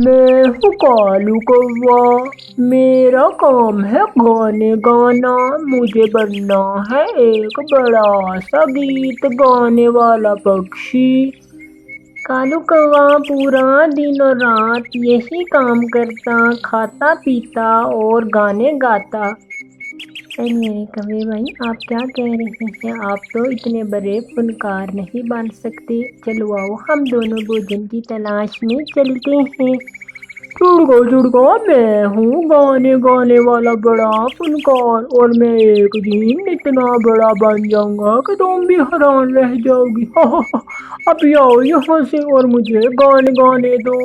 میں ہوں کالو کوا، میرا کام ہے گانے گانا، مجھے بننا ہے ایک بڑا سا گیت گانے والا پکشی۔ کالو کوا پورا دن اور رات یہی کام کرتا، کھاتا پیتا اور گانے گاتا۔ میرے کوے بھائی، آپ کیا کہہ رہے ہیں؟ آپ تو اتنے بڑے فنکار نہیں بن سکتے۔ چلو آؤ، ہم دونوں بھوجن کی تلاش میں چلتے ہیں۔ چڑگا میں ہوں گانے والا بڑا فنکار، اور میں ایک دن اتنا بڑا بن جاؤں گا کہ تم بھی حیران رہ جاؤ گی۔ ابھی آؤ یہاں سے اور مجھے گانے دو۔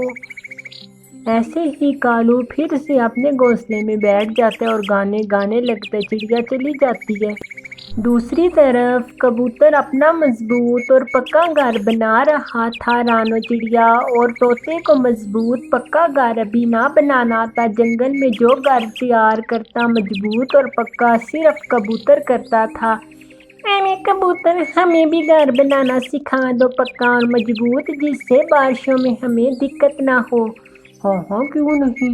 ایسے ہی کالو پھر سے اپنے گھونسلے میں بیٹھ جاتا ہے اور گانے لگتا ہے۔ چڑیا چلی جاتی ہے۔ دوسری طرف کبوتر اپنا مضبوط اور پکا گھر بنا رہا تھا۔ رانو چڑیا اور طوطے کو مضبوط پکا گھر ابھی نہ بنانا آتا۔ جنگل میں جو گھر تیار کرتا مضبوط اور پکا صرف کبوتر کرتا تھا۔ ارے کبوتر، ہمیں بھی گھر بنانا سکھا دو، پکا اور مضبوط، جس سے بارشوں میں ہمیں دقت نہ ہو۔ ہاں کیوں نہیں۔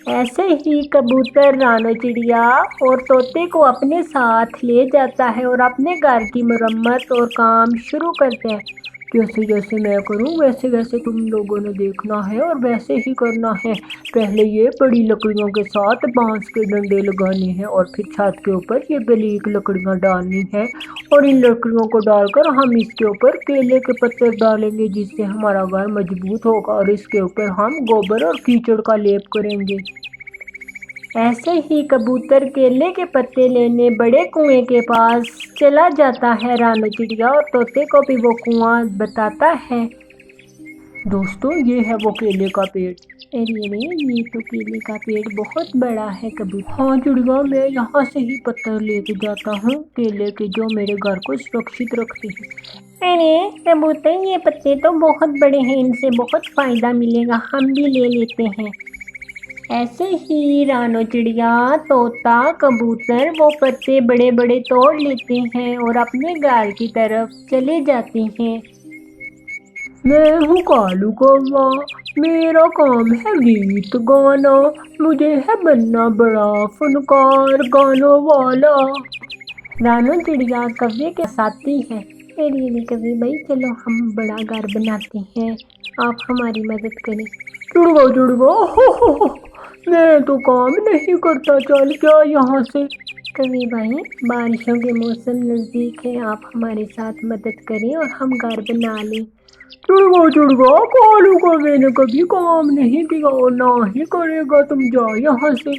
ایسے ہی کبوتر رانو چڑیا اور طوطے کو اپنے ساتھ لے جاتا ہے اور اپنے گھر کی مرمت اور کام شروع کرتا ہے۔ جیسے میں کروں ویسے تم لوگوں نے دیکھنا ہے اور ویسے ہی کرنا ہے۔ پہلے یہ بڑی لکڑیوں کے ساتھ بانس کے ڈنڈے لگانے ہیں، اور پھر چھت کے اوپر یہ باریک لکڑیاں ڈالنی ہیں، اور ان لکڑیوں کو ڈال کر ہم اس کے اوپر کیلے کے پتے ڈالیں گے، جس سے ہمارا گھر مضبوط ہوگا، اور اس کے اوپر ہم گوبر اور کیچڑ کا لیپ کریں گے۔ ایسے ہی کبوتر کیلے کے پتے لینے بڑے کنویں کے پاس چلا جاتا ہے۔ رانو چڑیا اور طوطے کو بھی وہ کنواں بتاتا ہے۔ دوستو، یہ ہے وہ کیلے کا پیڑ۔ ارے یہ تو کیلے کا پیڑ بہت بڑا ہے کبوتر۔ ہاں چڑیا، میں یہاں سے ہی پتر لے کے جاتا ہوں کیلے کے، جو میرے گھر کو سرکشت رکھتے ہیں۔ ارے کبوتر، یہ پتے تو بہت بڑے ہیں، ان سے بہت فائدہ ملے گا، ہم بھی لے لیتے ہیں۔ ایسے ہی رانو چڑیا، طوطا، کبوتر وہ پتے بڑے بڑے توڑ لیتے ہیں اور اپنے گھر کی طرف چلے جاتے ہیں۔ میں ہوں کالو کوا، میرا کام ہے گیت گانا، مجھے ہے بننا بڑا فنکار گانوں والا۔ رانو چڑیا کوے کے ساتھ آتی ہے۔ ارے کوے بھائی، چلو ہم بڑا گھر بناتے ہیں، آپ ہماری مدد کریں۔ چڑگا میں تو کام نہیں کرتا، چل جا یہاں سے۔ کوے بھائی، بارشوں کے موسم نزدیک ہے، آپ ہمارے ساتھ مدد کریں اور ہم گھر بنا لیں۔ چڑگا، کالو کوے نے کبھی کام نہیں کیا اور نہ ہی کرے گا، تم جا یہاں سے۔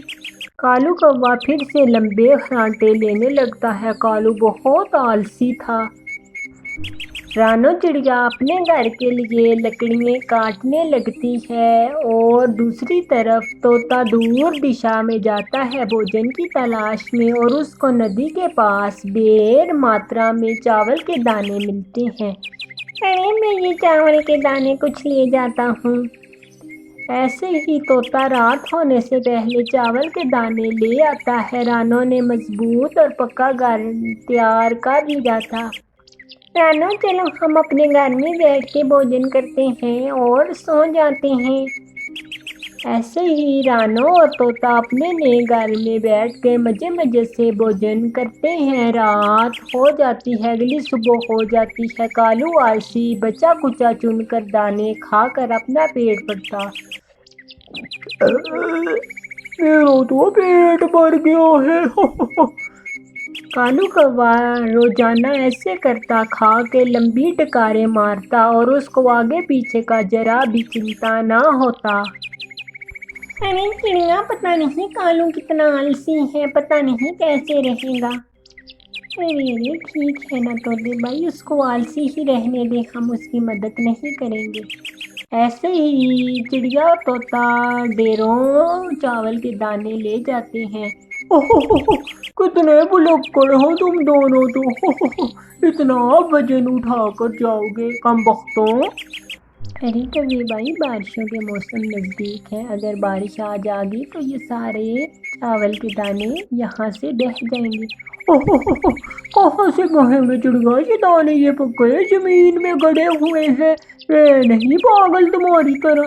کالو کوا پھر سے لمبے خرانٹے لینے لگتا ہے۔ کالو بہت آلسی تھا۔ رانو چڑیا اپنے گھر کے لیے لکڑیاں کاٹنے لگتی ہے، اور دوسری طرف طوطا دور دشا میں جاتا ہے بھوجن کی تلاش میں، اور اس کو ندی کے پاس ڈھیر ماترا میں چاول کے دانے ملتے ہیں۔ ارے میں یہ چاول کے دانے کچھ لے جاتا ہوں۔ ایسے ہی طوطا رات ہونے سے پہلے چاول کے دانے لے آتا ہے۔ رانو نے مضبوط اور پکا گھر تیار کر لیا تھا۔ رانو، چلو ہم اپنے گھر میں بیٹھ کے بھوجن کرتے ہیں اور سو جاتے ہیں۔ ایسے ہی رانو اور طوطا اپنے نئے گھر میں بیٹھ کے مزے سے بھوجن کرتے ہیں۔ رات ہو جاتی ہے، اگلی صبح ہو جاتی ہے۔ کالو آلسی بچا کچا چن کر دانے کھا کر اپنا پیٹ بھرتا۔ میرا تو پیٹ بھر گیا ہے۔ کالو کوا روزانہ ایسے کرتا، کھا کے لمبی ڈکاریں مارتا، اور اس کو آگے پیچھے کا ذرا بھی چنتا نہ ہوتا۔ ارے چڑیا، پتہ نہیں کالو کتنا آلسی ہے، پتہ نہیں کیسے رہے گا۔ ارے ٹھیک ہے نا طوطے بھائی، اس کو آلسی ہی رہنے دے، ہم اس کی مدد نہیں کریں گے۔ ایسے ہی چڑیا اور طوطا ڈھیروں چاول کے دانے لے جاتے ہیں۔ کتنے بھلکڑ ہو تم دونوں تو، اتنا وزن اٹھا کر جاؤ گے کم بختوں۔ ارے کوے بھائی، بارشوں کے موسم نزدیک ہے، اگر بارش آ جاگی تو یہ سارے چاول کے دانے یہاں سے بہہ جائیں گے۔ کہاں سے بہیں گے چڑیا، یہ دانے یہ پکے زمین میں گڑے ہوئے ہیں، یہ نہیں پاگل تمہاری طرح۔